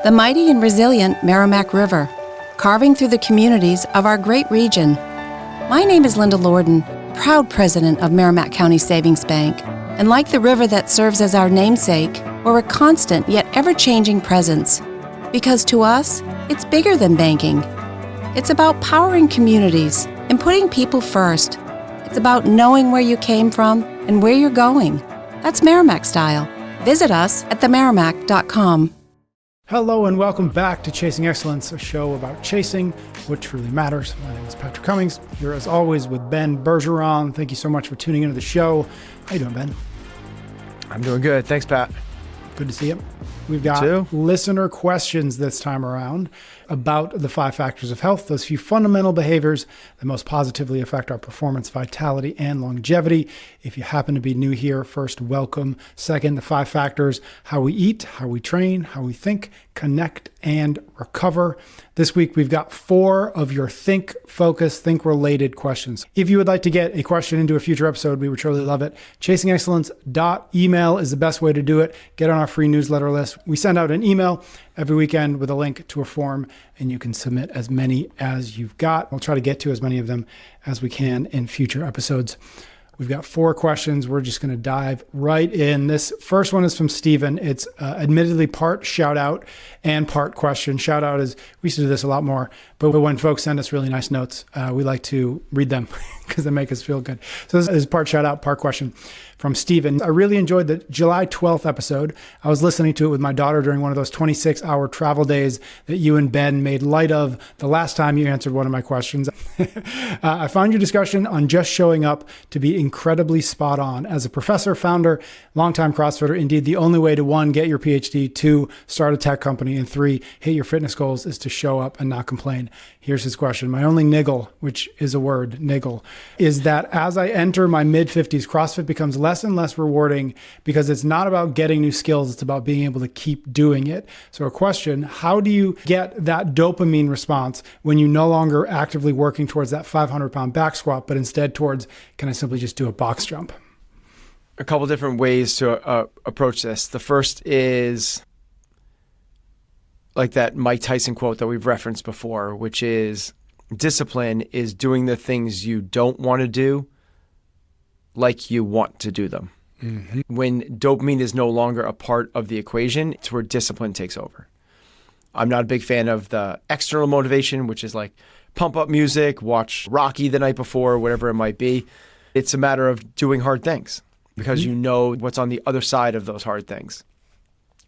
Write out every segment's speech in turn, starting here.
the mighty and resilient Merrimack River, carving through the communities of our great region. My name is Linda Lorden, proud president of Merrimack County Savings Bank, and like the river that serves as our namesake, we're a constant yet ever-changing presence. Because to us, it's bigger than banking. It's about powering communities and putting people first. It's about knowing where you came from and where you're going. That's Merrimack style. Visit us at themerrimack.com. Hello and welcome back to Chasing Excellence, a show about chasing what truly matters. My name is Patrick Cummings, here as always with Ben Bergeron. Thank you so much for tuning into the show. How you doing, Ben? I'm doing good. Thanks, Pat. Good to see you. We've got listener questions this time around about the 5 factors of health, those few fundamental behaviors that most positively affect our performance, vitality, and longevity. If you happen to be new here, first, welcome. Second, the 5 factors: how we eat, how we train, how we think, connect, and recover. This week, we've got 4 of your think-focused, think-related questions. If you would like to get a question into a future episode, we would truly love it. ChasingExcellence.email is the best way to do it. Get on our free newsletter list. We send out an email every weekend with a link to a form, and you can submit as many as you've got. We'll try to get to as many of them as we can in future episodes. We've got 4 questions. We're just going to dive right in. This first one is from Steven. It's admittedly part shout out and part question. Shout out is, we used to do this a lot more, but when folks send us really nice notes, we like to read them because they make us feel good. So this is part shout out, part question from Steven. I really enjoyed the July 12th episode. I was listening to it with my daughter during one of those 26-hour travel days that you and Ben made light of the last time you answered one of my questions. I found your discussion on just showing up to be incredibly spot on. As a professor, founder, longtime CrossFitter, indeed the only way to 1, get your PhD, 2, start a tech company, and 3, hit your fitness goals is to show up and not complain. Here's his question. My only niggle, which is a word, niggle, is that as I enter my mid-50s, CrossFit becomes less and less rewarding because it's not about getting new skills. It's about being able to keep doing it. So a question: how do you get that dopamine response when you no longer actively working towards that 500-pound back squat, but instead towards, can I simply just do a box jump? A couple different ways to approach this. The first is like that Mike Tyson quote that we've referenced before, which is, discipline is doing the things you don't want to do like you want to do them. Mm-hmm. When dopamine is no longer a part of the equation, it's where discipline takes over. I'm not a big fan of the external motivation, which is like pump up music, watch Rocky the night before, whatever it might be. It's a matter of doing hard things because you know what's on the other side of those hard things.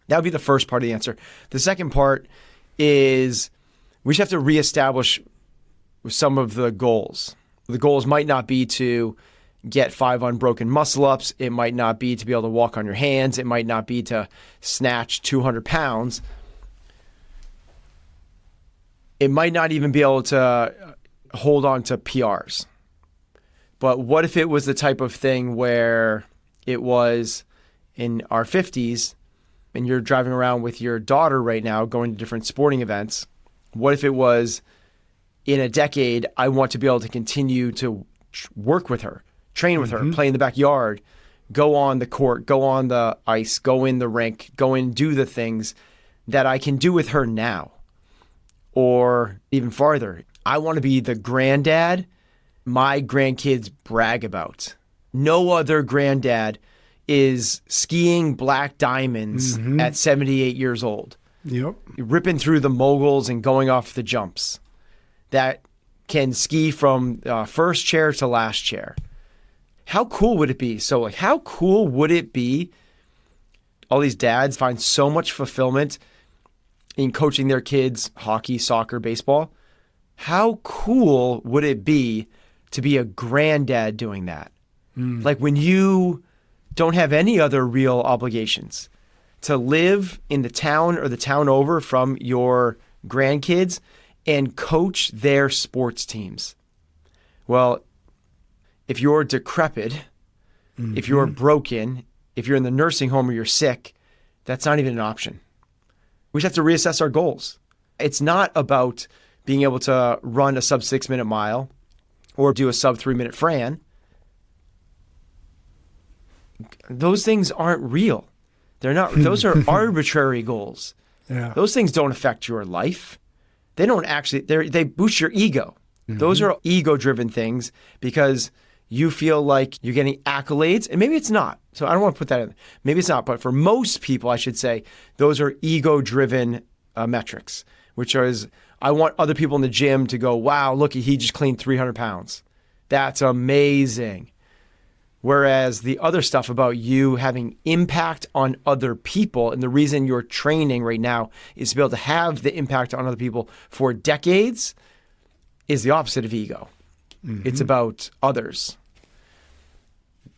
That would be the first part of the answer. The second part is we just have to reestablish some of the goals. The goals might not be to get 5 unbroken muscle ups. It might not be to be able to walk on your hands. It might not be to snatch 200 pounds. It might not even be able to hold on to PRs. But what if it was the type of thing where it was in our 50s and you're driving around with your daughter right now going to different sporting events? What if it was, in a decade, I want to be able to continue to work with her, train with her, play in the backyard, go on the court, go on the ice, go in the rink, go and do the things that I can do with her now? Or even farther, I want to be the granddad my grandkids brag about. No other granddad is skiing black diamonds at 78 years old. Yep. Ripping through the moguls and going off the jumps. That can ski from first chair to last chair. How cool would it be? So like, how cool would it be? All these dads find so much fulfillment in coaching their kids hockey, soccer, baseball. How cool would it be to be a granddad doing that? Like when you don't have any other real obligations, to live in the town or the town over from your grandkids and coach their sports teams. Well, if you're decrepit, if you're broken, if you're in the nursing home or you're sick, that's not even an option. We just have to reassess our goals. It's not about being able to run a sub 6-minute mile or do a sub 3-minute Fran. Those things aren't real. They're not. Those are arbitrary goals. Yeah. Those things don't affect your life. They don't actually, they boost your ego. Those are ego-driven things because you feel like you're getting accolades, and maybe it's not. So I don't want to put that in. Maybe it's not, but for most people, I should say, those are ego-driven metrics, which is, I want other people in the gym to go, wow, look, he just cleaned 300 pounds. That's amazing. Whereas the other stuff about you having impact on other people, and the reason you're training right now is to be able to have the impact on other people for decades, is the opposite of ego. It's about others.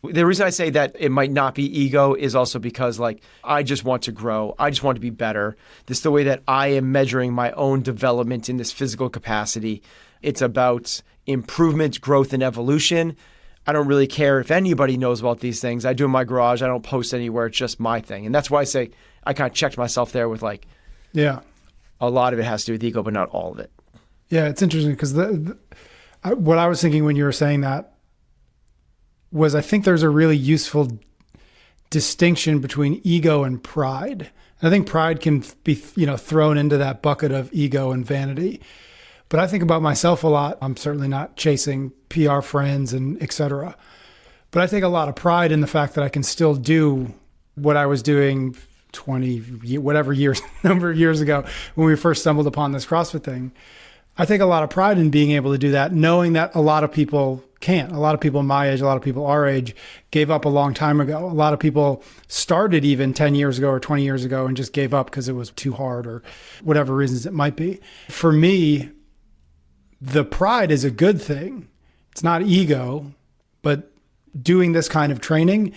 The reason I say that it might not be ego is also because, like, I just want to grow. I just want to be better. This is the way that I am measuring my own development in this physical capacity. It's about improvement, growth, and evolution. I don't really care if anybody knows about these things. I do in my garage. I don't post anywhere. It's just my thing. And that's why I say I kind of checked myself there with, like, yeah, a lot of it has to do with ego, but not all of it. Yeah, it's interesting because what I was thinking when you were saying that was, I think there's a really useful distinction between ego and pride. And I think pride can be, thrown into that bucket of ego and vanity. But I think about myself a lot. I'm certainly not chasing PR friends and et cetera. But I take a lot of pride in the fact that I can still do what I was doing 20, whatever years, number of years ago when we first stumbled upon this CrossFit thing. I take a lot of pride in being able to do that, knowing that a lot of people can't. A lot of people my age, a lot of people our age gave up a long time ago. A lot of people started even 10 years ago or 20 years ago and just gave up because it was too hard or whatever reasons it might be. For me, the pride is a good thing. It's not ego, but doing this kind of training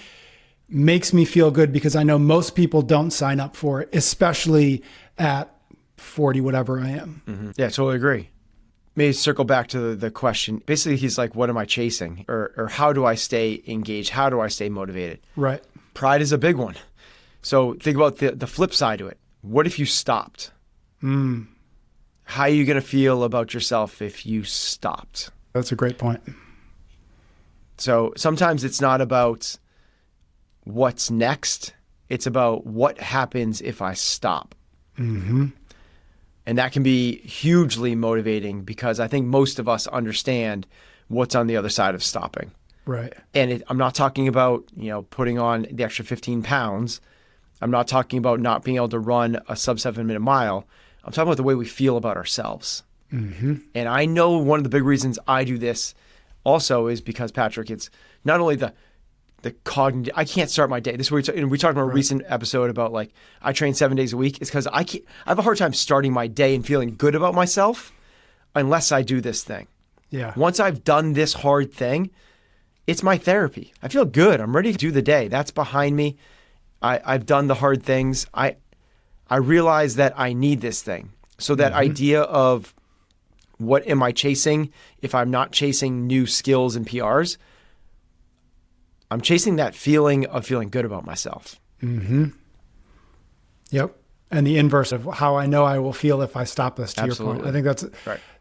makes me feel good because I know most people don't sign up for it, especially at 40, whatever I am. Yeah, totally agree. Maybe circle back to the question. Basically, he's like, what am I chasing? Or how do I stay engaged? How do I stay motivated? Right. Pride is a big one. So think about the flip side to it. What if you stopped? How are you going to feel about yourself if you stopped? That's a great point. So sometimes it's not about what's next. It's about what happens if I stop. And that can be hugely motivating because I think most of us understand what's on the other side of stopping. Right. And I'm not talking about, putting on the extra 15 pounds. I'm not talking about not being able to run a sub 7-minute mile. I'm talking about the way we feel about ourselves. And I know one of the big reasons I do this also is because, Patrick, it's not only the cognitive, I can't start my day. This is where we talked about a recent episode about, like, I train 7 days a week. It's because I have a hard time starting my day and feeling good about myself unless I do this thing. Yeah. Once I've done this hard thing, it's my therapy. I feel good. I'm ready to do the day. That's behind me. I've done the hard things. I realize that I need this thing. So that idea of what am I chasing if I'm not chasing new skills and PRs, I'm chasing that feeling of feeling good about myself. Yep. And the inverse of how I know I will feel if I stop this, to Absolutely. your point. I think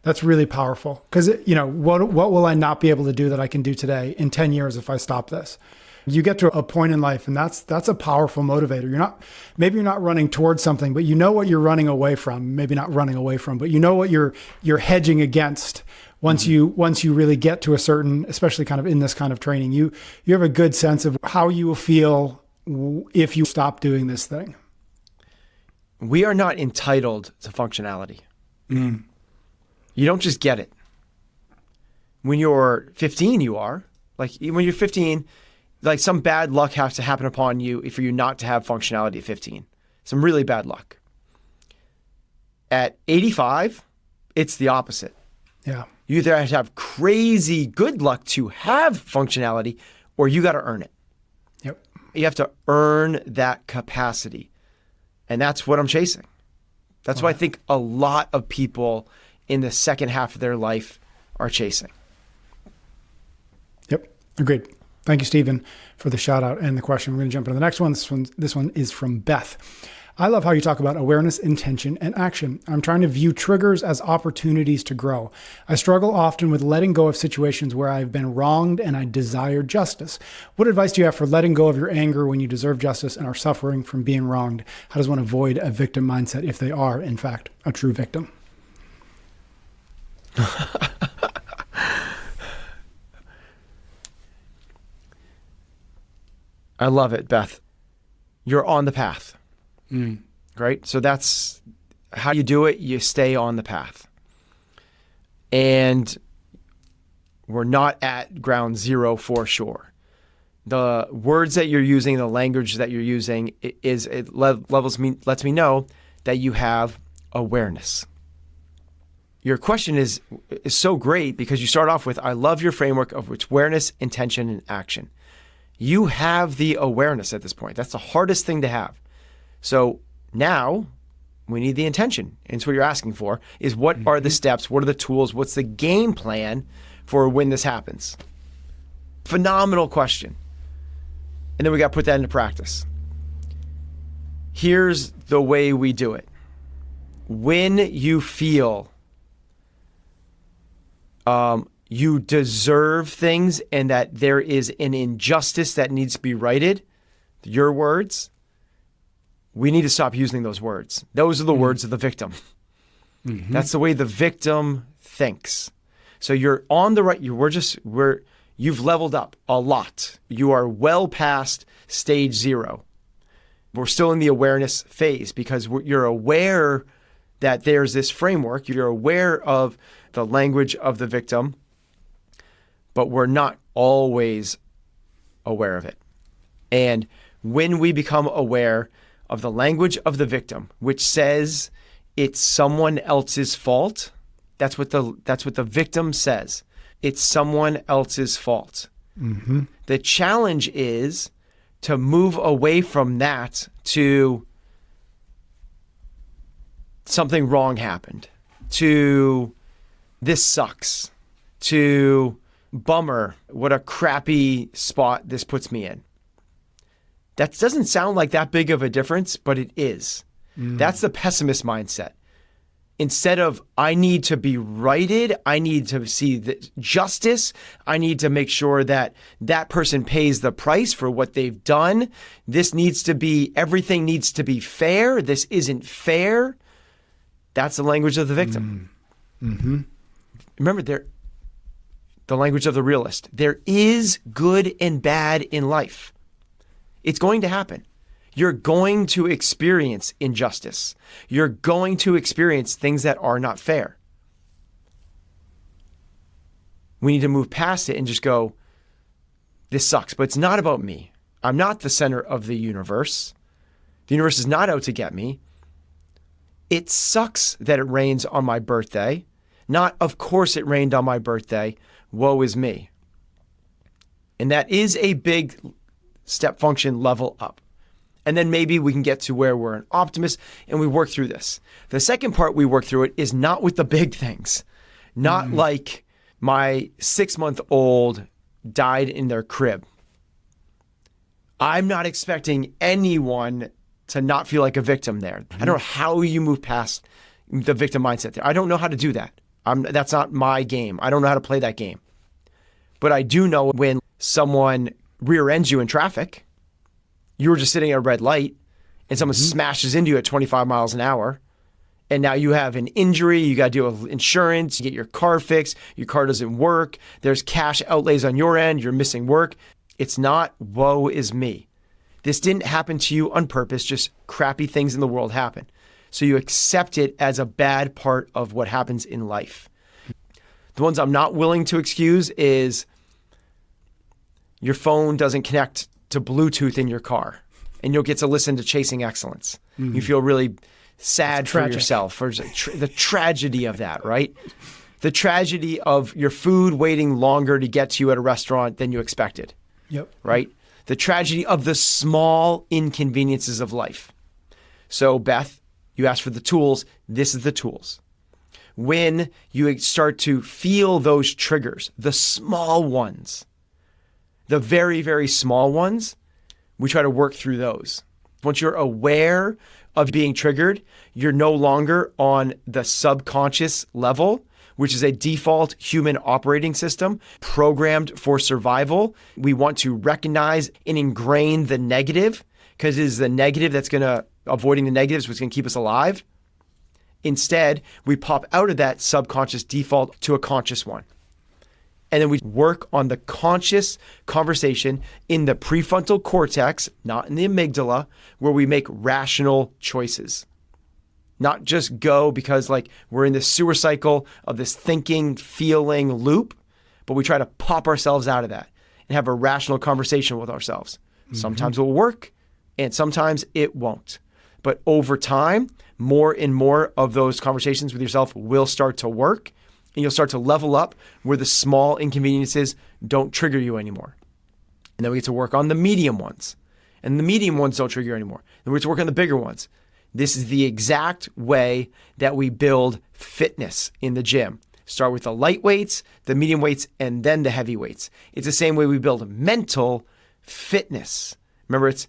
that's really powerful. Because, what will I not be able to do that I can do today in 10 years if I stop this? You get to a point in life, and that's a powerful motivator. Maybe you're not running towards something, but you know what you're running away from. Maybe not running away from, but you know what you're hedging against. Once you really get to a certain, especially kind of in this kind of training, you have a good sense of how you will feel if you stop doing this thing. We are not entitled to functionality. You don't just get it. When you're 15, you are. Like, when you're 15, like, some bad luck has to happen upon you for you not to have functionality at 15. Some really bad luck. At 85, it's the opposite. Yeah. You either have to have crazy good luck to have functionality, or you got to earn it. Yep. You have to earn that capacity. And that's what I'm chasing. That's what I think a lot of people in the second half of their life are chasing. Yep. Agreed. Thank you, Stephen, for the shout out and the question. We're going to jump into the next one. This one is from Beth. I love how you talk about awareness, intention, and action. I'm trying to view triggers as opportunities to grow. I struggle often with letting go of situations where I've been wronged and I desire justice. What advice do you have for letting go of your anger when you deserve justice and are suffering from being wronged? How does one avoid a victim mindset if they are, in fact, a true victim? I love it, Beth. You're on the path, right? So that's how you do it. You stay on the path. And we're not at ground zero for sure. The words that you're using, the language that you're using lets me know that you have awareness. Your question is so great because you start off with, I love your framework of which awareness, intention, and action. You have the awareness at this point. That's the hardest thing to have. So now we need the intention. And it's what you're asking for is what are the steps? What are the tools? What's the game plan for when this happens? Phenomenal question. And then we got to put that into practice. Here's the way we do it. When you feel you deserve things and that there is an injustice that needs to be righted, your words, we need to stop using those words. Those are the words of the victim. That's the way the victim thinks. So you're on the right, you've leveled up a lot. You are well past stage 0. We're still in the awareness phase because you're aware that there's this framework. You're aware of the language of the victim, but we're not always aware of it. And when we become aware of the language of the victim, which says it's someone else's fault, that's what the victim says. It's someone else's fault. The challenge is to move away from that to something wrong happened, to this sucks, to bummer, what a crappy spot this puts me in. That doesn't sound like that big of a difference, but it is. That's the pessimist mindset. Instead of, I need to be righted, I need to see the justice, I need to make sure that that person pays the price for what they've done. Everything needs to be fair. This isn't fair. That's the language of the victim. Remember, the language of the realist. There is good and bad in life. It's going to happen. You're going to experience injustice. You're going to experience things that are not fair. We need to move past it and just go, this sucks, but it's not about me. I'm not the center of the universe. The universe is not out to get me. It sucks that it rains on my birthday. Not, of course it rained on my birthday. Woe is me. And that is a big step function level up. And then maybe we can get to where we're an optimist and we work through this. The second part we work through it is not with the big things. Not like my 6-month-old died in their crib. I'm not expecting anyone to not feel like a victim there. I don't know how you move past the victim mindset there. I don't know how to do that. That's not my game. I don't know how to play that game. But I do know when someone rear-ends you in traffic, you were just sitting at a red light and someone smashes into you at 25 miles an hour, and now you have an injury, you got to deal with insurance, you get your car fixed, your car doesn't work, there's cash outlays on your end, you're missing work. It's not woe is me. This didn't happen to you on purpose, just crappy things in the world happen. So you accept it as a bad part of what happens in life. The ones I'm not willing to excuse is your phone doesn't connect to Bluetooth in your car and you'll get to listen to Chasing Excellence. You feel really sad for yourself, for the tragedy of that, right? The tragedy of your food waiting longer to get to you at a restaurant than you expected. Yep. Right? The tragedy of the small inconveniences of life. So, Beth, you asked for the tools. This is the tools. When you start to feel those triggers, the small ones, the very, very small ones, we try to work through those. Once you're aware of being triggered, you're no longer on the subconscious level, which is a default human operating system programmed for survival. We want to recognize and ingrain the negative because it is the negative avoiding the negatives, which is going to keep us alive. Instead, we pop out of that subconscious default to a conscious one. And then we work on the conscious conversation in the prefrontal cortex, not in the amygdala, where we make rational choices. Not just go because we're in this sewer cycle of this thinking, feeling loop, but we try to pop ourselves out of that and have a rational conversation with ourselves. Mm-hmm. Sometimes it will work and sometimes it won't. But over time, more and more of those conversations with yourself will start to work, and you'll start to level up where the small inconveniences don't trigger you anymore. And then we get to work on the medium ones. And the medium ones don't trigger you anymore. Then we get to work on the bigger ones. This is the exact way that we build fitness in the gym. Start with the light weights, the medium weights, and then the heavy weights. It's the same way we build mental fitness. Remember, it's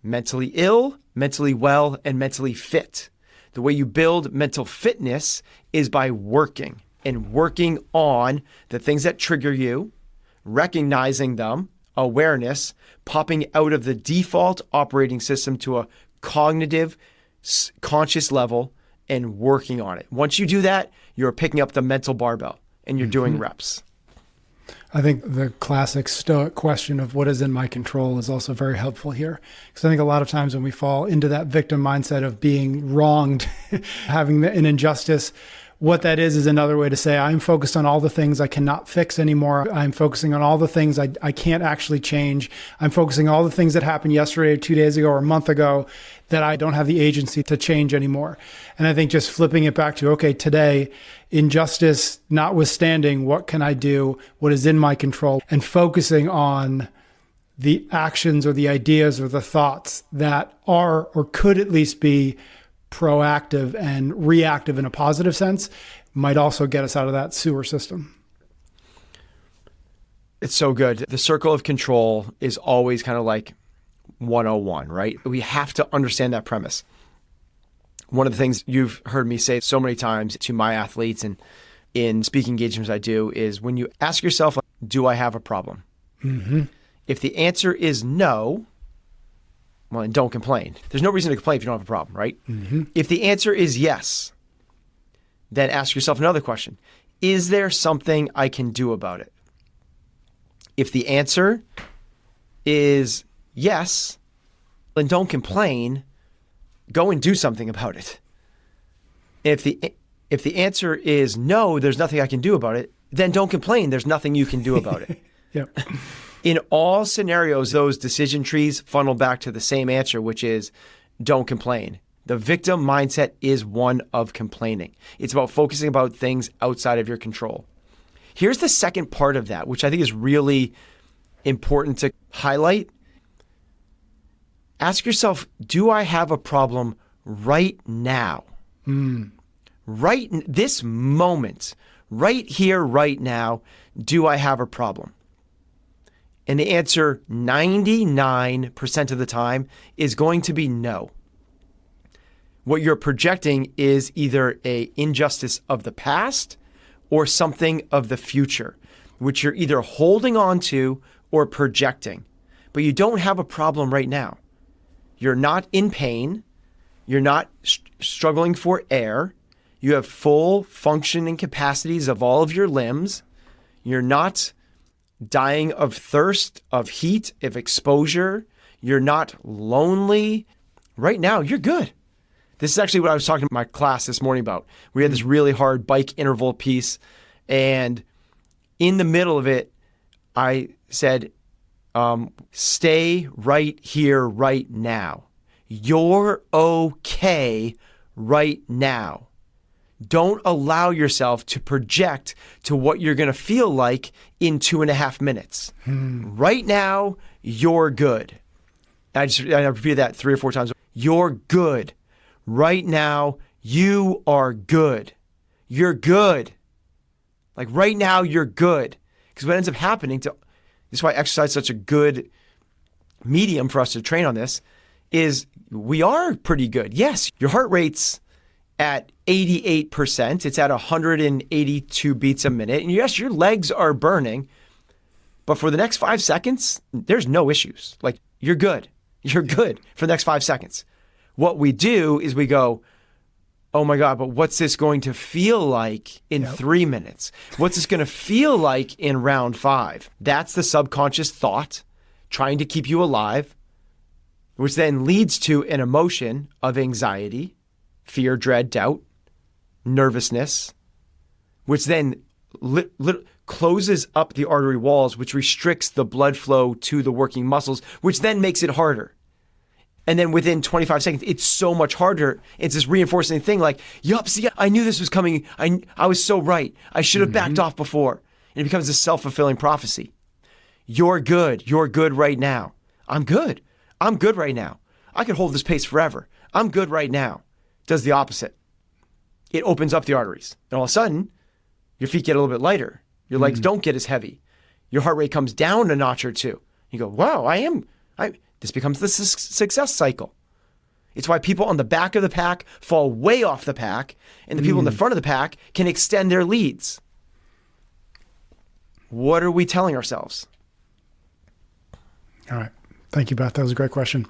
mentally ill, mentally well, and mentally fit. The way you build mental fitness is by working on the things that trigger you, recognizing them, awareness, popping out of the default operating system to a cognitive, conscious level, and working on it. Once you do that, you're picking up the mental barbell and you're doing reps. I think the classic Stoic question of what is in my control is also very helpful here. Because I think a lot of times when we fall into that victim mindset of being wronged, having an injustice, what that is another way to say, I'm focused on all the things I cannot fix anymore. I'm focusing on all the things I can't actually change. I'm focusing on all the things that happened yesterday, or 2 days ago, or a month ago that I don't have the agency to change anymore. And I think just flipping it back to, okay, today, injustice notwithstanding, what can I do? What is in my control? And focusing on the actions or the ideas or the thoughts that are or could at least be proactive and reactive in a positive sense might also get us out of that sewer system. It's so good. The circle of control is always kind of like 101, right? We have to understand that premise. One of the things you've heard me say so many times to my athletes and in speaking engagements I do is when you ask yourself, do I have a problem? Mm-hmm. If the answer is no, well, and don't complain. There's no reason to complain if you don't have a problem, right? Mm-hmm. If the answer is yes, then ask yourself another question. Is there something I can do about it? If the answer is yes, then don't complain. Go and do something about it. If the answer is no, there's nothing I can do about it, then don't complain. There's nothing you can do about it. Yep. In all scenarios, those decision trees funnel back to the same answer, which is don't complain. The victim mindset is one of complaining. It's about focusing about things outside of your control. Here's the second part of that, which I think is really important to highlight. Ask yourself, do I have a problem right now? Right this moment, right here, right now, do I have a problem? And the answer 99% of the time is going to be no. What you're projecting is either an injustice of the past or something of the future, which you're either holding on to or projecting. But you don't have a problem right now. You're not in pain. You're not struggling for air. You have full functioning capacities of all of your limbs. You're not dying of thirst, of heat, of exposure. You're not lonely. Right now, you're good. This is actually what I was talking to my class this morning about. We had this really hard bike interval piece, and in the middle of it, I said, stay right here, right now. You're okay right now. Don't allow yourself to project to what you're going to feel like in 2.5 minutes. Right now, you're good. I repeated that 3 or 4 times. You're good. Right now, you are good. You're good. Like right now, you're good. Because what ends up happening this is why exercise is such a good medium for us to train on this, is we are pretty good. Yes, your heart rate's at 88%. It's at 182 beats a minute. And yes, your legs are burning. But for the next 5 seconds, there's no issues. Like, you're good. You're good for the next 5 seconds. What we do is we go, oh my God, but what's this going to feel like in 3 minutes? What's this going to feel like in round 5? That's the subconscious thought trying to keep you alive, which then leads to an emotion of anxiety, fear, dread, doubt, nervousness, which then closes up the artery walls, which restricts the blood flow to the working muscles, which then makes it harder. And then within 25 seconds, it's so much harder. It's this reinforcing thing like, yup, see, I knew this was coming. I was so right. I should have backed off before. And it becomes this self-fulfilling prophecy. You're good. You're good right now. I'm good. I'm good right now. I could hold this pace forever. I'm good right now. Does the opposite. It opens up the arteries. And all of a sudden, your feet get a little bit lighter. Your legs don't get as heavy. Your heart rate comes down a notch or two. You go, wow, this becomes the success cycle. It's why people on the back of the pack fall way off the pack, and the people in the front of the pack can extend their leads. What are we telling ourselves? All right. Thank you, Beth. That was a great question.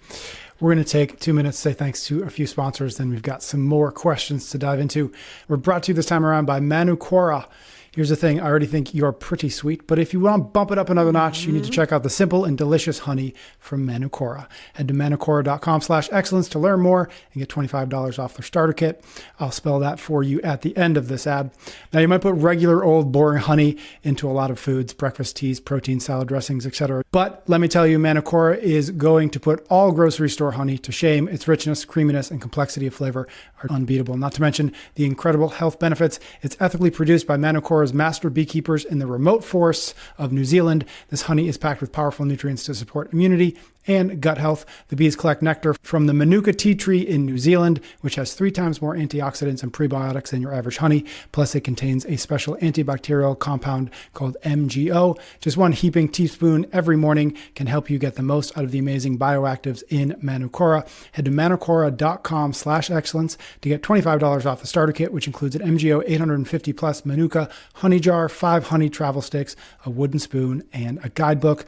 We're going to take 2 minutes to say thanks to a few sponsors. Then we've got some more questions to dive into. We're brought to you this time around by Manukora. Here's the thing. I already think you're pretty sweet, but if you want to bump it up another notch, you need to check out the simple and delicious honey from Manukora. Head to manukora.com/excellence to learn more and get $25 off their starter kit. I'll spell that for you at the end of this ad. Now, you might put regular old boring honey into a lot of foods, breakfast teas, protein, salad dressings, etc. But let me tell you, Manukora is going to put all grocery store honey to shame. Its richness, creaminess, and complexity of flavor are unbeatable. Not to mention the incredible health benefits. It's ethically produced by Manukora's master beekeepers in the remote forests of New Zealand. This honey is packed with powerful nutrients to support immunity and gut health. The bees collect nectar from the Manuka tea tree in New Zealand, which has 3 times more antioxidants and prebiotics than your average honey. Plus, it contains a special antibacterial compound called MGO. Just 1 heaping teaspoon every morning can help you get the most out of the amazing bioactives in Manukora. Head to manukora.com/excellence to get $25 off the starter kit, which includes an MGO 850 plus Manuka honey jar, 5 honey travel sticks, a wooden spoon, and a guidebook.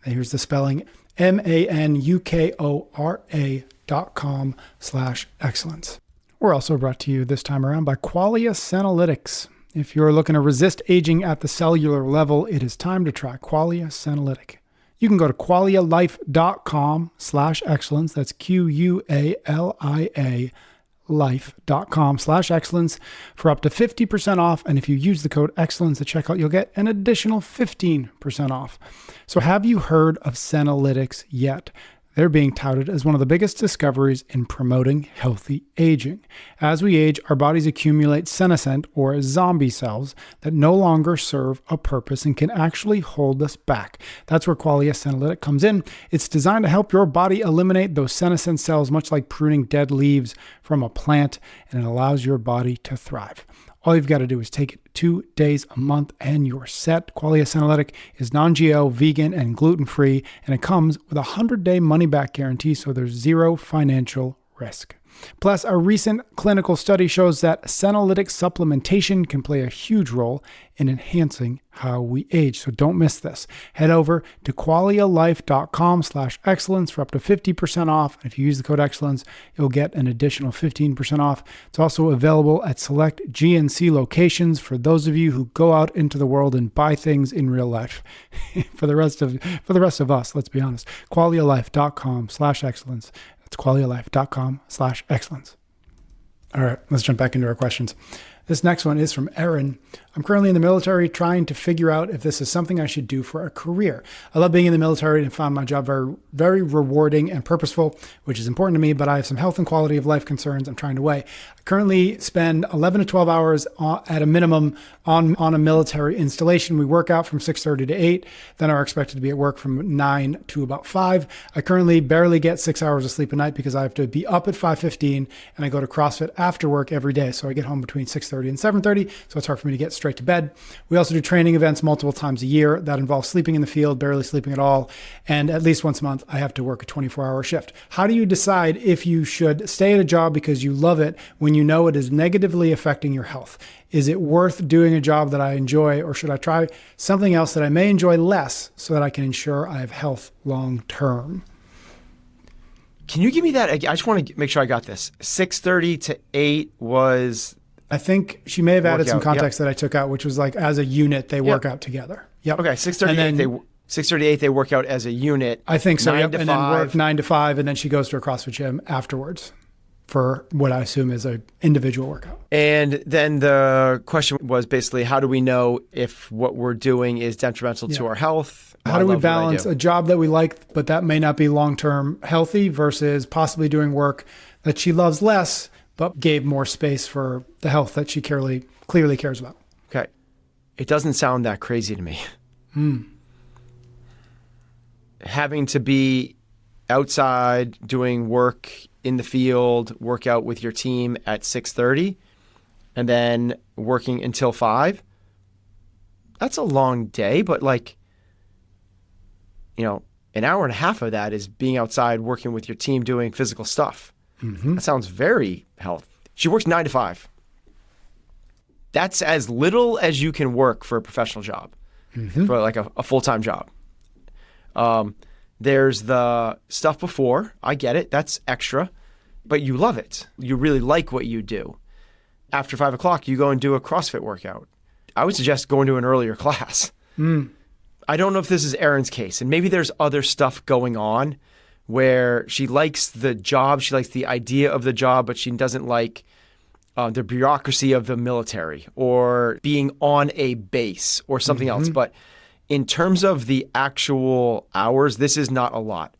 Here's the spelling. manukora.com/excellence. We're also brought to you this time around by Qualia Senolytics. If you're looking to resist aging at the cellular level, it is time to try Qualia Senolytic. You can go to qualialife.com/excellence. That's QUALIA life.com/excellence for up to 50% off. And if you use the code excellence at checkout, you'll get an additional 15% off. So have you heard of Senolytics yet? They're being touted as one of the biggest discoveries in promoting healthy aging. As we age, our bodies accumulate senescent or zombie cells that no longer serve a purpose and can actually hold us back. That's where Qualia Senolytic comes in. It's designed to help your body eliminate those senescent cells, much like pruning dead leaves from a plant, and it allows your body to thrive. All you've got to do is take it 2 days a month and you're set. Qualia Senolytic is non-GO, vegan, and gluten-free, and it comes with a 100-day money-back guarantee, so there's 0 financial risk. Plus, a recent clinical study shows that senolytic supplementation can play a huge role in enhancing how we age. So don't miss this. Head over to qualialife.com/excellence for up to 50% off. And if you use the code excellence, you'll get an additional 15% off. It's also available at select GNC locations for those of you who go out into the world and buy things in real life. for the rest of us, let's be honest. qualialife.com/excellence. That's qualialife.com/excellence. All right, let's jump back into our questions. This next one is from Erin. I'm currently in the military trying to figure out if this is something I should do for a career. I love being in the military and found my job very, very rewarding and purposeful, which is important to me, but I have some health and quality of life concerns I'm trying to weigh. I currently spend 11 to 12 hours at a minimum on a military installation. We work out from 6:30 to 8, then are expected to be at work from 9 to about 5. I currently barely get 6 hours of sleep a night because I have to be up at 5:15 and I go to CrossFit after work every day. So I get home between 6:30 6:30 and 7:30, so it's hard for me to get straight to bed. We also do training events multiple times a year that involve sleeping in the field, barely sleeping at all, and at least once a month, I have to work a 24-hour shift. How do you decide if you should stay at a job because you love it when you know it is negatively affecting your health? Is it worth doing a job that I enjoy, or should I try something else that I may enjoy less so that I can ensure I have health long term? Can you give me that? I just want to make sure I got this. 6:30 to 8 was... I think she may have added some Workout, context that I took out, which was like as a unit, they work out together. Yep. Okay, 6:30 to 8, they work out as a unit. I think so, 9 to and 5. then work 9 to 5, and then she goes to a CrossFit gym afterwards for what I assume is an individual workout. And then the question was basically, how do we know if what we're doing is detrimental to our health? How do we balance a job that we like, but that may not be long-term healthy, versus possibly doing work that she loves less, but gave more space for the health that she clearly cares about? Okay. It doesn't sound that crazy to me. Having to be outside doing work in the field, work out with your team at 6:30, and then working until 5. That's a long day, but an hour and a half of that is being outside working with your team doing physical stuff. That sounds very healthy. She works 9 to 5. That's as little as you can work for a professional job, for like a full-time job. There's the stuff before. I get it. That's extra, but you love it. You really like what you do. After 5 o'clock, you go and do a CrossFit workout. I would suggest going to an earlier class. I don't know if this is Erin's case, and maybe there's other stuff going on where she likes the job, she likes the idea of the job, but she doesn't like the bureaucracy of the military or being on a base or something else. But in terms of the actual hours, this is not a lot.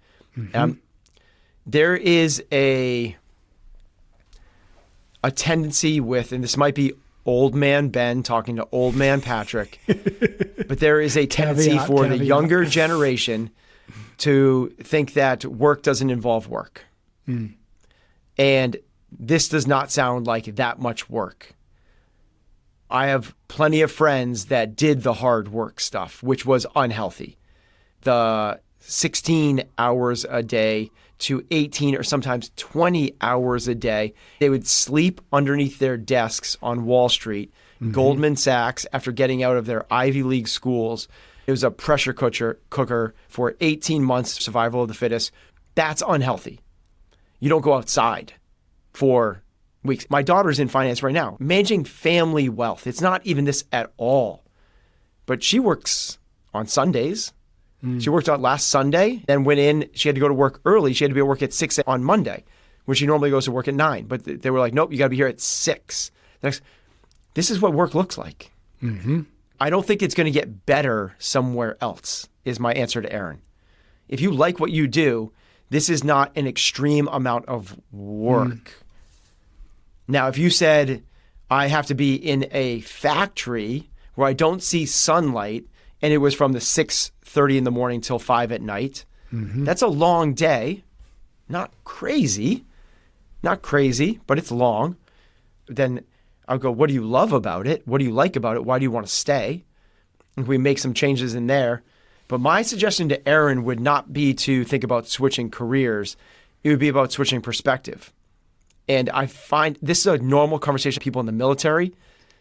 There is a tendency with, and this might be old man Ben talking to old man Patrick, but there is a tendency for the younger generation to think that work doesn't involve work. And this does not sound like that much work. I have plenty of friends that did the hard work stuff, which was unhealthy. The 16 hours a day to 18 or sometimes 20 hours a day. They would sleep underneath their desks on Wall Street, Goldman Sachs, after getting out of their Ivy League schools. It was a pressure cooker for 18 months, survival of the fittest. That's unhealthy. You don't go outside for weeks. My daughter's in finance right now, managing family wealth. It's not even this at all. But she works on Sundays. She worked out last Sunday, then went in. She had to go to work early. She had to be at work at 6 on Monday, where she normally goes to work at 9. But they were like, nope, you got to be here at 6. This is what work looks like. I don't think it's going to get better somewhere else, is my answer to Erin. If you like what you do, this is not an extreme amount of work. Now, if you said, I have to be in a factory where I don't see sunlight, and it was from the 6:30 in the morning till 5 at night, that's a long day. Not crazy, but it's long. Then I'll go, what do you love about it? What do you like about it? Why do you want to stay? And we make some changes in there. But my suggestion to Erin would not be to think about switching careers. It would be about switching perspective. And I find this is a normal conversation. People in the military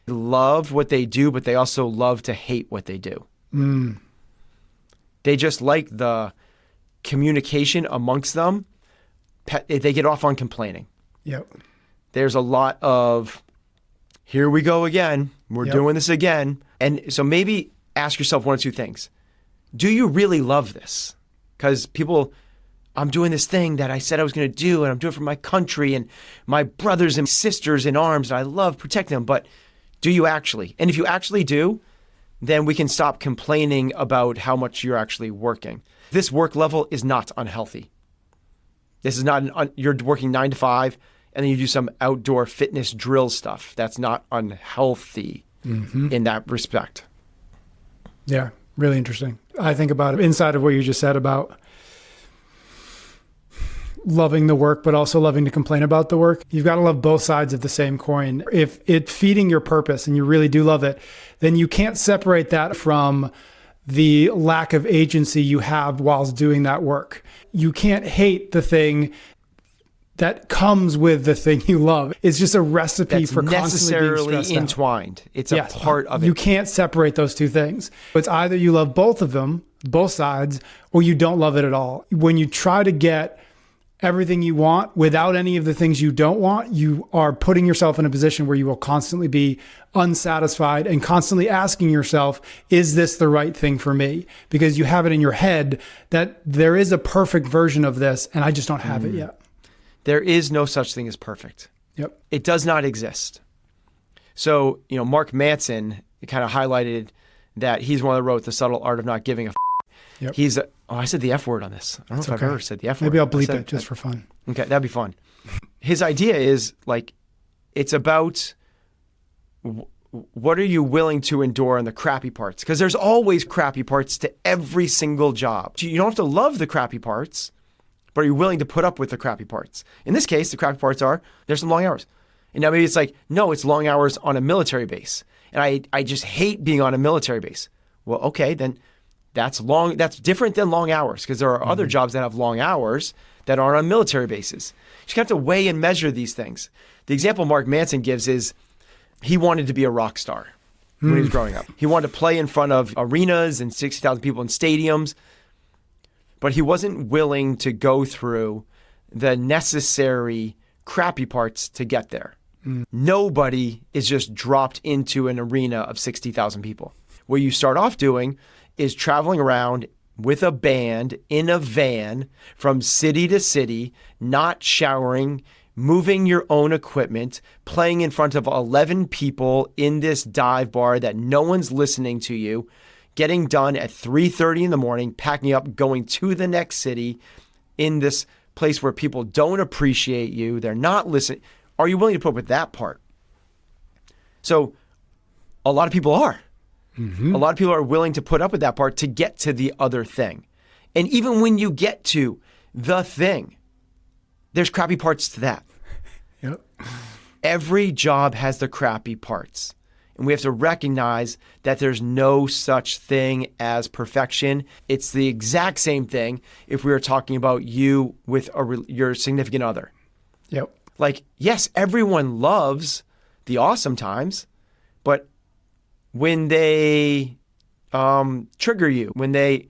love what they do, but they also love to hate what they do. They just like the communication amongst them. They get off on complaining. There's a lot of, here we go again. We're doing this again. And so maybe ask yourself one or two things. Do you really love this? Because people, I'm doing this thing that I said I was going to do, and I'm doing it for my country and my brothers and sisters in arms, and I love protecting them. But do you actually? And if you actually do, then we can stop complaining about how much you're actually working. This work level is not unhealthy. This is not, you're working 9 to 5, and then you do some outdoor fitness drill stuff. That's not unhealthy in that respect. Yeah, really interesting. I think about it inside of what you just said about loving the work, but also loving to complain about the work. You've got to love both sides of the same coin. If it's feeding your purpose and you really do love it, then you can't separate that from the lack of agency you have whilst doing that work. You can't hate the thing that comes with the thing you love. It's just a recipe that's for constantly being stressed out. entwined. It's a part of it. You can't separate those two things. It's either you love both of them, both sides, or you don't love it at all. When you try to get everything you want without any of the things you don't want, you are putting yourself in a position where you will constantly be unsatisfied and constantly asking yourself, is this the right thing for me? Because you have it in your head that there is a perfect version of this and I just don't have it yet. There is no such thing as perfect. Yep. It does not exist. So, Mark Manson kind of highlighted that he's one that wrote The Subtle Art of Not Giving a F***. Yep. I said the F word on this. I don't know if I've ever said the F word. Maybe I'll bleep it just for fun. Okay, that'd be fun. His idea is it's about what are you willing to endure on the crappy parts? Because there's always crappy parts to every single job. You don't have to love the crappy parts, but are you willing to put up with the crappy parts? In this case, the crappy parts are there's some long hours. And now maybe it's no, it's long hours on a military base. And I just hate being on a military base. Well, okay, then that's different than long hours because there are other jobs that have long hours that aren't on military bases. You just have to weigh and measure these things. The example Mark Manson gives is he wanted to be a rock star when he was growing up. He wanted to play in front of arenas and 60,000 people in stadiums, but he wasn't willing to go through the necessary crappy parts to get there. Nobody is just dropped into an arena of 60,000 people. What you start off doing is traveling around with a band in a van from city to city, not showering, moving your own equipment, playing in front of 11 people in this dive bar that no one's listening to you, getting done at 3:30 in the morning, packing up, going to the next city in this place where people don't appreciate you. They're not listening. Are you willing to put up with that part? So a lot of people are. A lot of people are willing to put up with that part to get to the other thing. And even when you get to the thing, there's crappy parts to that. Yep. Every job has the crappy parts. And we have to recognize that there's no such thing as perfection. It's the exact same thing if we were talking about you with your significant other. Yep. Yes, everyone loves the awesome times, but when they trigger you, when they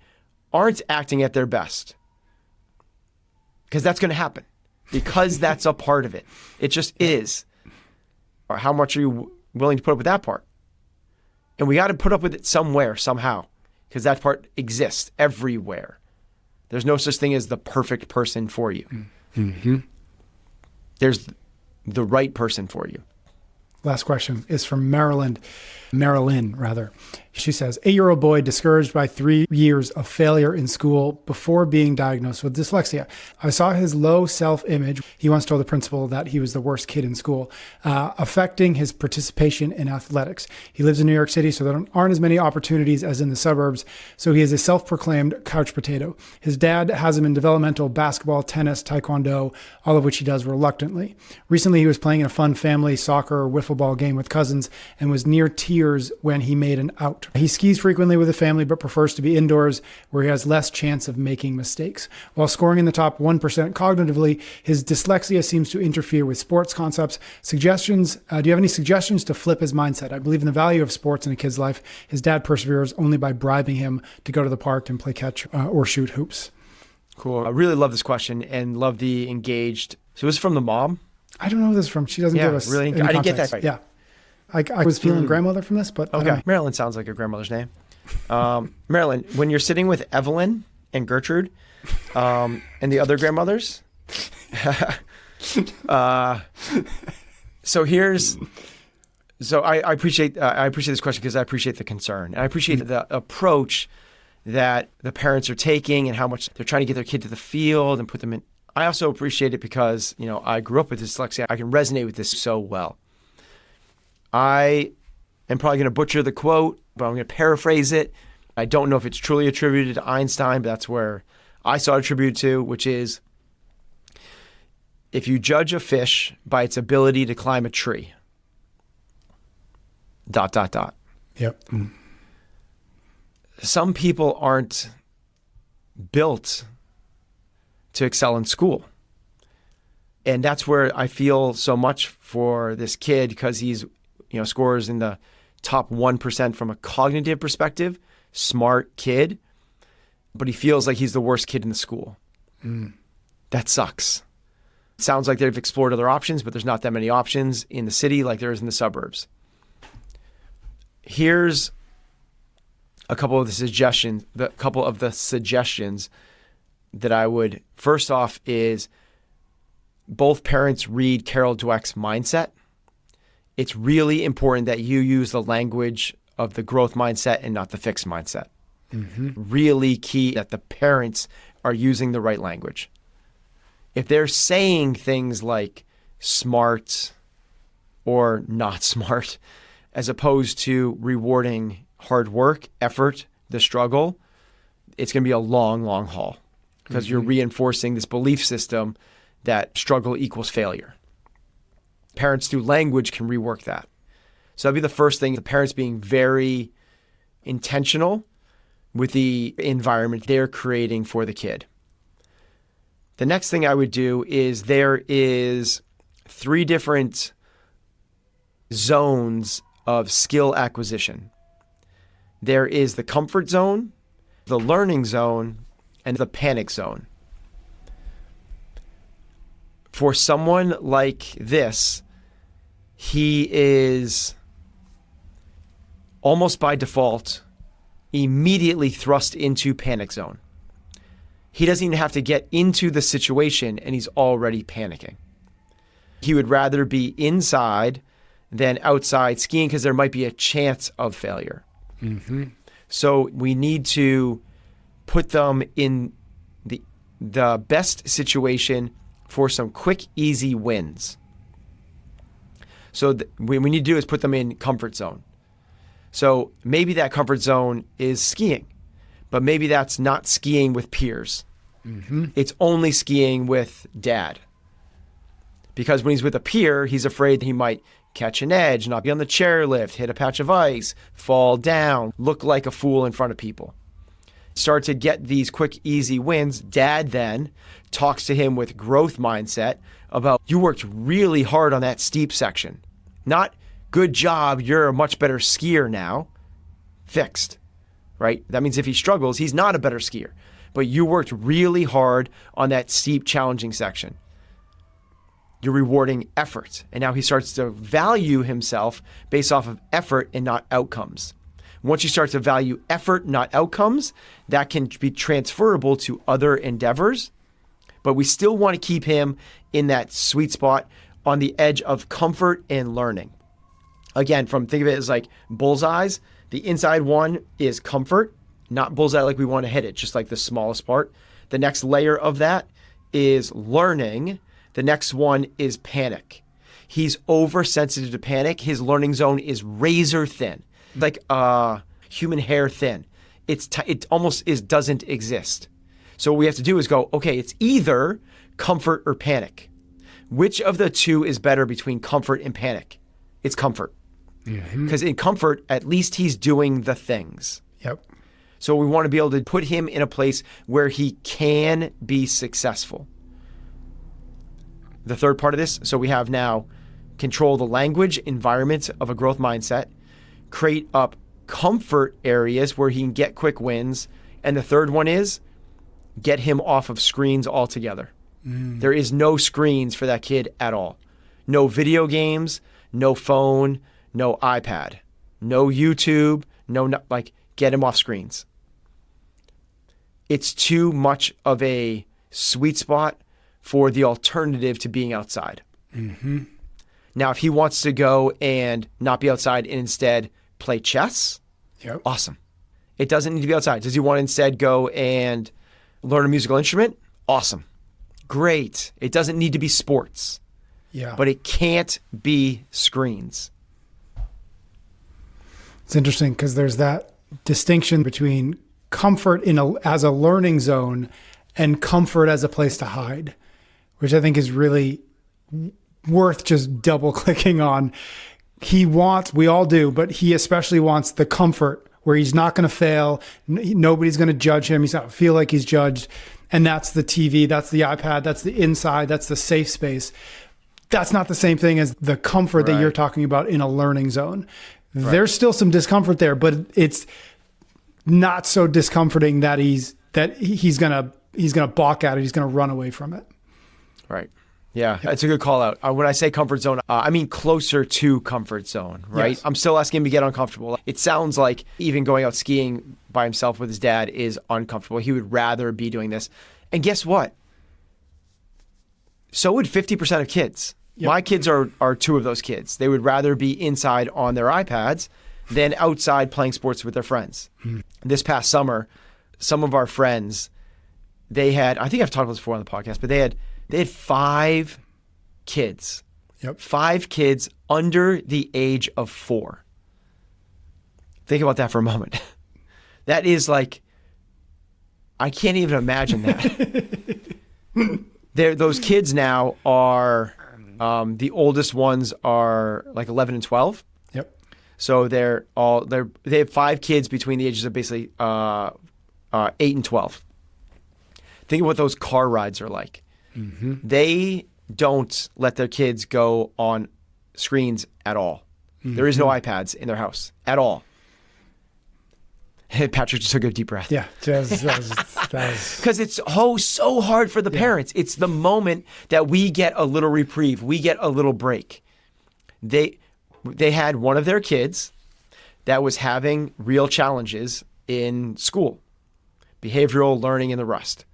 aren't acting at their best, because that's going to happen, because that's a part of it. It just is. Or how much are you willing to put up with that part? And we got to put up with it somewhere, somehow, because that part exists everywhere. There's no such thing as the perfect person for you. Mm-hmm. There's the right person for you. Last question is from Marilyn. She says, 8-year-old boy discouraged by 3 years of failure in school before being diagnosed with dyslexia. I saw his low self-image. He once told the principal that he was the worst kid in school, affecting his participation in athletics. He lives in New York City, so there aren't as many opportunities as in the suburbs. So he is a self-proclaimed couch potato. His dad has him in developmental basketball, tennis, taekwondo, all of which he does reluctantly. Recently, he was playing in a fun family soccer or wiffle ball game with cousins and was near tears when he made an out. He skis frequently with the family, but prefers to be indoors where he has less chance of making mistakes. While scoring in the top 1% cognitively, his dyslexia seems to interfere with sports concepts. Suggestions? Do you have any suggestions to flip his mindset? I believe in the value of sports in a kid's life. His dad perseveres only by bribing him to go to the park and play catch or shoot hoops. Cool. I really love this question and love the engaged. So this is from the mom? I don't know who this is from. She doesn't give us really. any I didn't get context. that right. Yeah. I was feeling grandmother from this, but okay. Marilyn sounds like a grandmother's name. Marilyn, when you're sitting with Evelyn and Gertrude and the other grandmothers, I appreciate this question because I appreciate the concern and I appreciate the approach that the parents are taking and how much they're trying to get their kid to the field and put them in. I also appreciate it because I grew up with dyslexia. I can resonate with this so well. I am probably going to butcher the quote, but I'm going to paraphrase it. I don't know if it's truly attributed to Einstein, but that's where I saw it attributed to, which is if you judge a fish by its ability to climb a tree, ... Yep. Some people aren't built to excel in school. And that's where I feel so much for this kid, because he's, scores in the top 1% from a cognitive perspective, smart kid, but he feels like he's the worst kid in the school. That sucks. Sounds like they've explored other options, but there's not that many options in the city like there is in the suburbs. Here's a couple of the suggestions that I would, first off, is both parents read Carol Dweck's Mindset. It's really important that you use the language of the growth mindset and not the fixed mindset. Really key that the parents are using the right language. If they're saying things like smart or not smart, as opposed to rewarding hard work, effort, the struggle, it's going to be a long, long haul, because you're reinforcing this belief system that struggle equals failure. Parents through language can rework that. So that'd be the first thing, the parents being very intentional with the environment they're creating for the kid. The next thing I would do is there is 3 different zones of skill acquisition. There is the comfort zone, the learning zone, and the panic zone. For someone like this, he is almost by default immediately thrust into panic zone. He doesn't even have to get into the situation and he's already panicking. He would rather be inside than outside skiing because there might be a chance of failure. So we need to put them in the best situation for some quick, easy wins. So what we need to do is put them in comfort zone. So maybe that comfort zone is skiing, but maybe that's not skiing with peers. It's only skiing with dad. Because when he's with a peer, he's afraid he might catch an edge, not be on the chairlift, hit a patch of ice, fall down, look like a fool in front of people. Start to get these quick, easy wins. Dad then talks to him with growth mindset about, you worked really hard on that steep section. Not, good job, you're a much better skier now. Fixed, right? That means if he struggles, he's not a better skier. But you worked really hard on that steep, challenging section. You're rewarding effort. And now he starts to value himself based off of effort and not outcomes. Once you start to value effort, not outcomes, that can be transferable to other endeavors. But we still want to keep him in that sweet spot on the edge of comfort and learning. Again, think of it as like bullseyes. The inside one is comfort, not bullseye like we want to hit it, just like the smallest part. The next layer of that is learning. The next one is panic. He's oversensitive to panic. His learning zone is razor thin, like human hair thin. It almost doesn't exist. So what we have to do is go, okay, it's either comfort or panic. Which of the two is better between comfort and panic? It's comfort. Because in comfort, at least he's doing the things. Yep. So we want to be able to put him in a place where he can be successful. The third part of this, so we have now control the language environment of a growth mindset, create up comfort areas where he can get quick wins. And the third one is get him off of screens altogether. There is no screens for that kid at all. No video games, no phone, no iPad, no YouTube, get him off screens. It's too much of a sweet spot for the alternative to being outside. Now, if he wants to go and not be outside and instead play chess, awesome. It doesn't need to be outside. Does he want to instead go and learn a musical instrument? Awesome. Great. It doesn't need to be sports. But it can't be screens. It's interesting because there's that distinction between comfort as a learning zone and comfort as a place to hide. which I think is really worth just double clicking on. We all do, but he especially wants the comfort where he's not going to fail. Nobody's going to judge him. He's not feel like he's judged. And that's the TV, that's the iPad, that's the inside, that's the safe space. That's not the same thing as the comfort that you're talking about in a learning zone. Right. There's still some discomfort there, but it's not so discomforting that he's gonna balk at it. He's gonna run away from it. Right. Yeah, that's a good call out. When I say comfort zone, I mean closer to comfort zone, right? Yes. I'm still asking him to get uncomfortable. It sounds like even going out skiing by himself with his dad is uncomfortable. He would rather be doing this. And guess what? So would 50% of kids. Yep. My kids are two of those kids. They would rather be inside on their iPads than outside playing sports with their friends. This past summer, some of our friends, they had, I think I've talked about this before on the podcast, but they had 5 kids. Yep. 5 kids under the age of 4. Think about that for a moment. That is like, I can't even imagine that. Those kids now are, the oldest ones are like 11 and 12. Yep. So they have 5 kids between the ages of basically 8 and 12. Think of what those car rides are like. Mm-hmm. They don't let their kids go on screens at all. Mm-hmm. There is no iPads in their house at all. Patrick just took a deep breath. Yeah, because it's so hard for the parents. It's the moment that we get a little reprieve, we get a little break. They had one of their kids that was having real challenges in school, behavioral learning and the rest.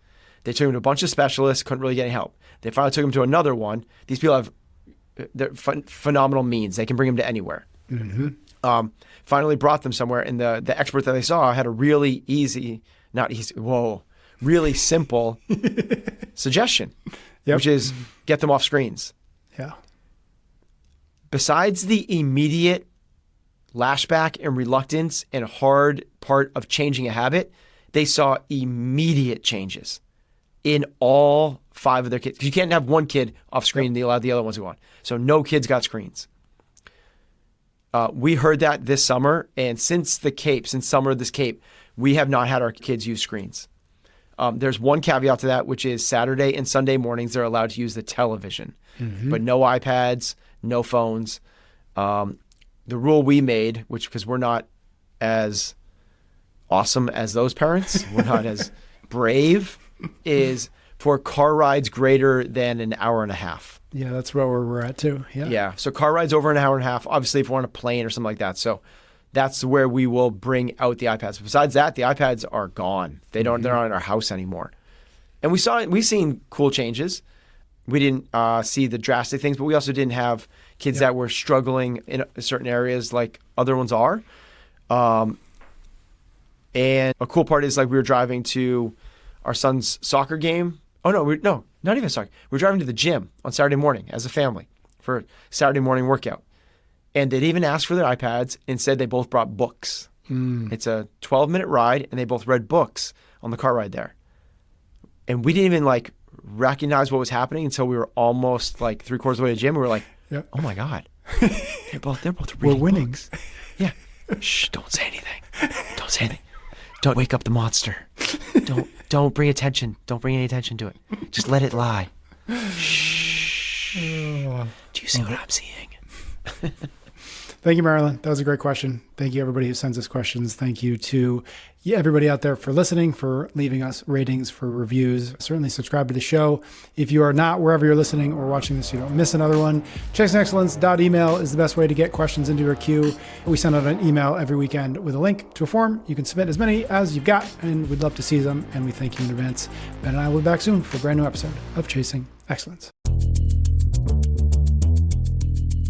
They took him to a bunch of specialists, couldn't really get any help. They finally took him to another one. These people have phenomenal means. They can bring him to anywhere. Mm-hmm. Finally brought them somewhere, and the expert that they saw had a really really simple suggestion, which is get them off screens. Yeah. Besides the immediate lashback and reluctance and hard part of changing a habit, they saw immediate changes in all 5 of their kids. You can't have one kid off screen and allow the other ones to go on. So no kids got screens. We heard that this summer, and since summer of this Cape, we have not had our kids use screens. There's one caveat to that, which is Saturday and Sunday mornings they're allowed to use the television, but no iPads, no phones. The rule we made, because we're not as awesome as those parents, we're not as brave, is for car rides greater than an hour and a half. Yeah, that's where we're at too. Yeah. So car rides over an hour and a half, obviously if we're on a plane or something like that. So that's where we will bring out the iPads. Besides that, the iPads are gone. They're not in our house anymore. And we've seen cool changes. We didn't see the drastic things, but we also didn't have kids that were struggling in certain areas like other ones are. And a cool part is like we were driving to our son's soccer game. Oh, not even soccer. We're driving to the gym on Saturday morning as a family for a Saturday morning workout. And they'd even asked for their iPads and said they both brought books. It's a 12-minute ride, and they both read books on the car ride there. And we didn't even recognize what was happening until we were almost 3/4 of the way to the gym. We were like, oh my God. They're both reading We're winning. books. Yeah. Shh, don't say anything. Don't say anything. Don't wake up the monster. Don't bring attention. Don't bring any attention to it. Just let it lie. Shh. Do you see what I'm seeing? Thank you, Marilyn. That was a great question. Thank you, everybody who sends us questions. Thank you to everybody out there for listening, for leaving us ratings, for reviews. Certainly subscribe to the show. If you are not wherever you're listening or watching this, you don't miss another one. ChasingExcellence.email is the best way to get questions into your queue. We send out an email every weekend with a link to a form. You can submit as many as you've got, and we'd love to see them, and we thank you in advance. Ben and I will be back soon for a brand new episode of Chasing Excellence.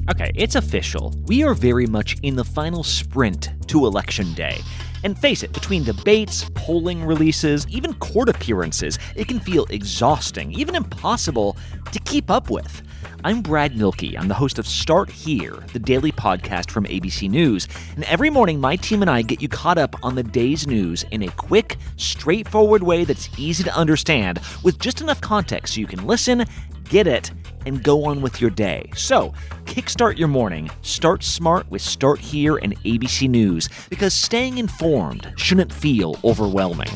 Okay, it's official. We are very much in the final sprint to Election Day. And face it, between debates, polling releases, even court appearances, it can feel exhausting, even impossible to keep up with. I'm Brad Milkey. I'm the host of Start Here, the daily podcast from ABC News. And every morning, my team and I get you caught up on the day's news in a quick, straightforward way that's easy to understand, with just enough context so you can listen get it, and go on with your day. So, kickstart your morning. Start smart with Start Here and ABC News, because staying informed shouldn't feel overwhelming.